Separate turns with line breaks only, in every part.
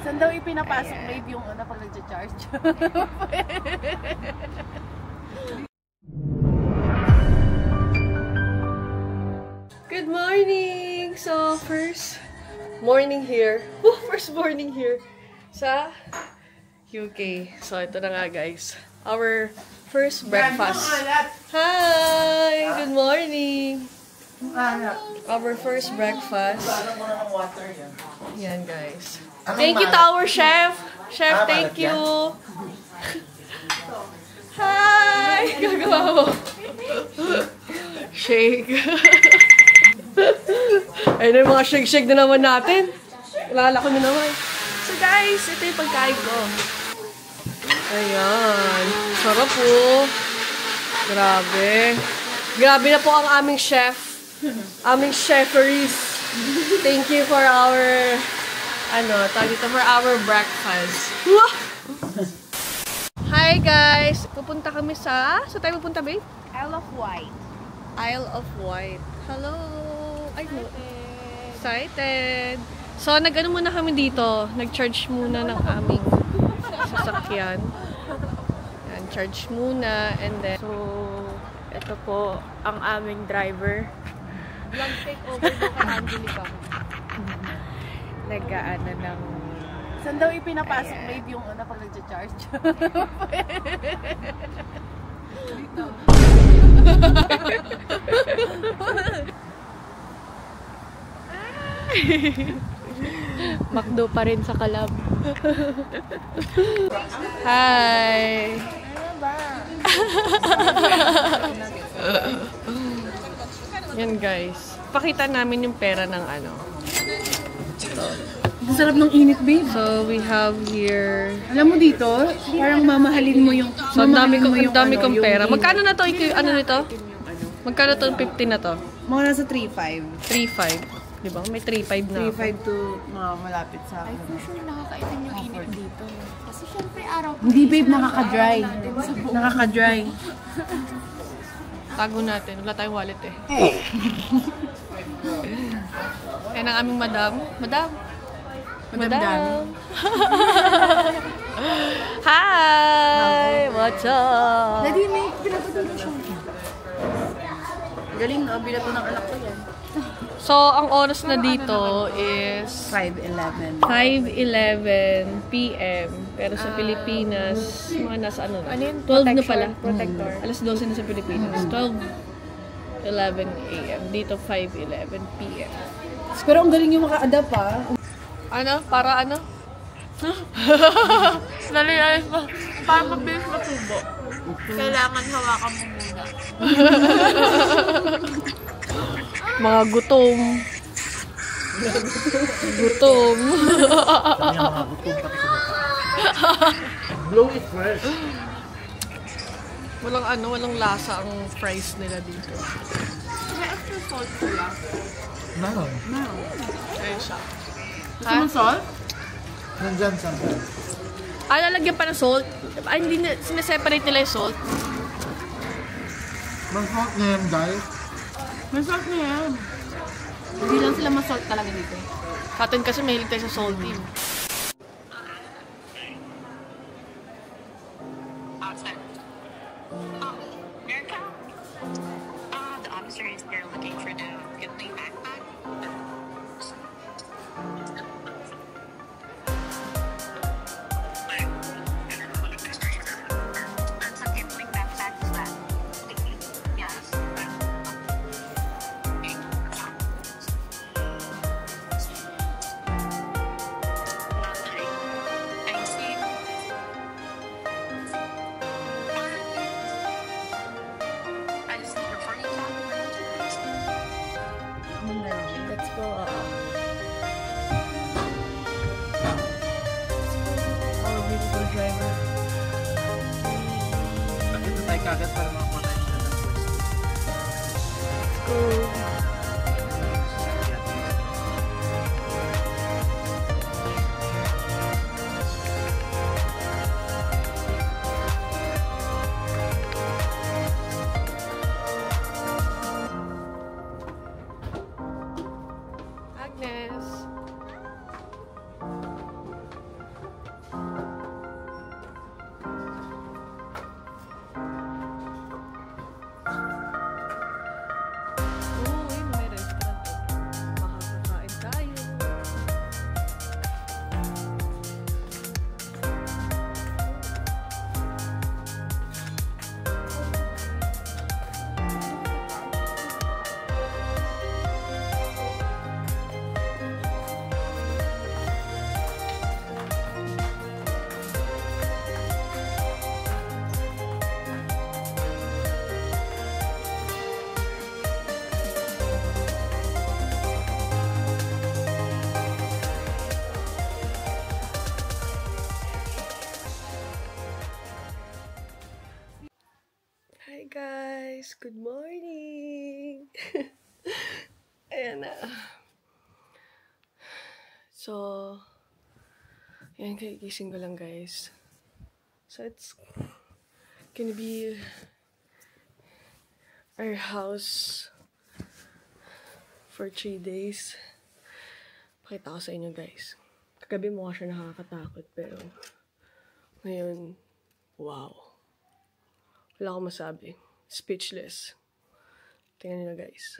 Saan daw ipinapasok babe yung ano pag nagcha-charge?
Good morning! So, first morning here sa UK. So, ito na nga guys. Our first breakfast. Hi! Good morning! Our first breakfast. Yan guys. Thank you to our chef. Chef, thank you. Hi! Gagawa mo. Shake. Ayun yung mga shake-shake na naman natin. Lalako na naman. So guys, ito yung pagkain ko. Ayan. Sarap po. Grabe. Grabe na po ang aming chef. Aming cheferis. Thank you for our, for our breakfast. Hi guys! Pupunta kami sa... Saan tayo pupunta, babe?
Isle of Wight.
Isle of Wight. Hello! Ay, no. Excited! So, nag-ano muna kami dito. Nag-charge muna ng aming sasakyan. Yan, charge muna. And then, so, ito po ang aming driver.
Vlog take over po kay Angelica.
Nag-ano ng...
Saan daw ipinapasok babe yung ano pag nagcha-charge? Dito.
Makdo pa rin sa Calab. Hi!
Ano ba?
Yan guys. Pakita namin yung pera ng ano.
Ang sarap ng init, babe.
So, we have here...
Alam mo dito, parang mamahalin mo yung...
So, ang dami kong pera. Magkano na to? Ano nito? Magkano to? 50 na to?
Mga nasa 3.5.
3.5. Diba? May 3.5 na.
3.5 to mga malapit sa...
Ay, for sure nakakaitin yung init dito. Kasi syempre araw...
Hindi, babe, nakaka-dry. Nakaka-dry.
Tago natin. Wala tayong wallet eh. Yan ang aming madam. Madam! Hi! What's up?
Daddy, may pinapatuloy siya. Galing, no? Binato ng anak ko yan.
So, ang oras na dito is
5:11.
5:11 p.m. Pero sa Pilipinas, mga nasa ano na?
Ano yun?
12 na pala.
Protector.
Alas 12 na sa Pilipinas. 12:11 a.m. Dito 5:11 p.m.
Pero ang galing yung maka-adapt, ha?
Ano? Para ano?
Dali, para mabilis matubo. Kailangan hawakan mo muna.
Mga gutom. Gutom.
Blow it fresh.
Walang lasa ang fries nila dito.
May extra salt sila.
No.
Ayun siya.
Gusto mong salt?
Nandyan something.
Lalagyan pa ng salt. Ay, hindi na, sineseparate nila yung salt.
Mag-salt na yan, guys.
May salt na yan. Hindi lang sila masalt talaga dito.
Atin kasi mahilig tayo sa salty.
The officer is there looking for the guilty backpack. That's a guilty backpack is that? Yes. I see. I just need to bring it up.
Let's go. Our beautiful driver.
Ito tayo kagad para makakuha tayo siya ng pwesto.
Let's go. guys! Good morning! Ayan na. So, yan, kagising ko lang guys. So, it's gonna be our house for 3 days. Pakita ko sa inyo guys. Kagabi mukha siya nakakatakot, pero ngayon, wow. Wala akong masabi. Speechless. Tingnan nyo guys.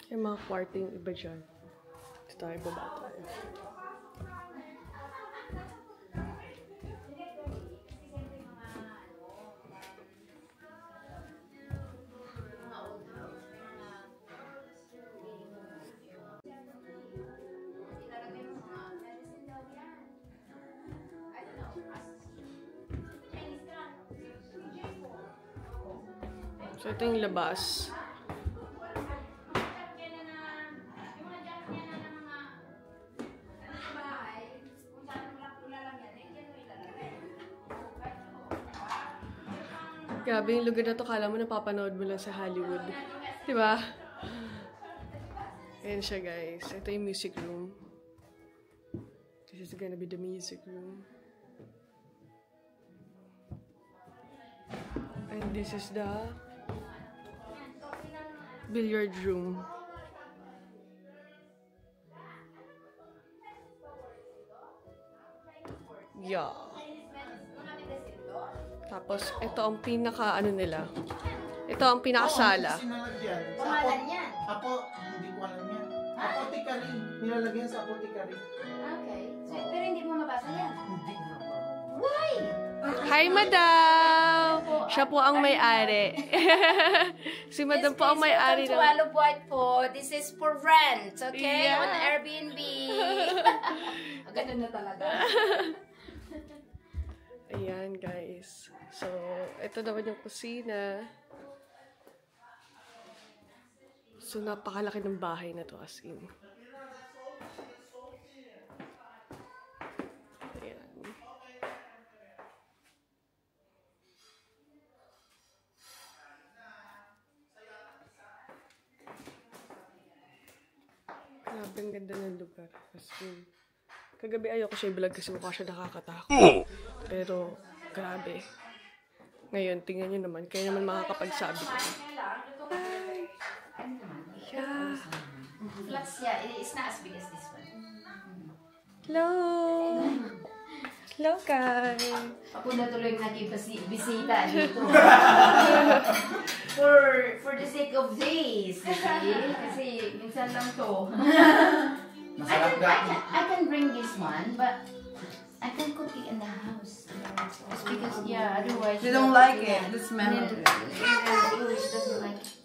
Yung mga kwarto yung iba dyan. Ito tayo, baba tayo. So, ito yung labas. Grabe yung lugar na to, kala mo napapanood mo lang sa Hollywood. Diba? Ayan siya guys. Ito yung music room. This is gonna be the music room. And this is the billiard room. Yeah. Tapos, ito ang pinaka, ano nila. Ito ang pinakasala.
Pangalan yan.
Apo, hindi ko alam yan. Apothecary. Nilalagyan sa apothecary.
Okay. So, pero hindi mo mabasa yan.
Hindi ko alam.
Why?
Hi, Madam! Siya po ang may-ari. Si Madam po ang may-ari.
Welcome to Alo White po. This is for rent, okay?
Yeah.
On Airbnb. Ganun na talaga.
Ayan, guys. So, ito naman yung kusina. So, napakalaki ng bahay na to, as in. Ayan. Grabe, ang ganda ng lugar. As in. Kagabi ayoko siya i-vlog kasi mukha siya nakakatakot. Pero, grabe. Ngayon, tingnan nyo naman. Kaya naman makakapagsabi ko. Yeah.
Flats, yeah. It's not as big as this one.
Hello! Hello, guys!
Ako na tuloy nakibisita dito. for the sake of days. Kasi minsan lang to. I can bring this one, but I can cook it in the house. It's because, yeah, otherwise...
You don't like it, the smell.
English doesn't like it.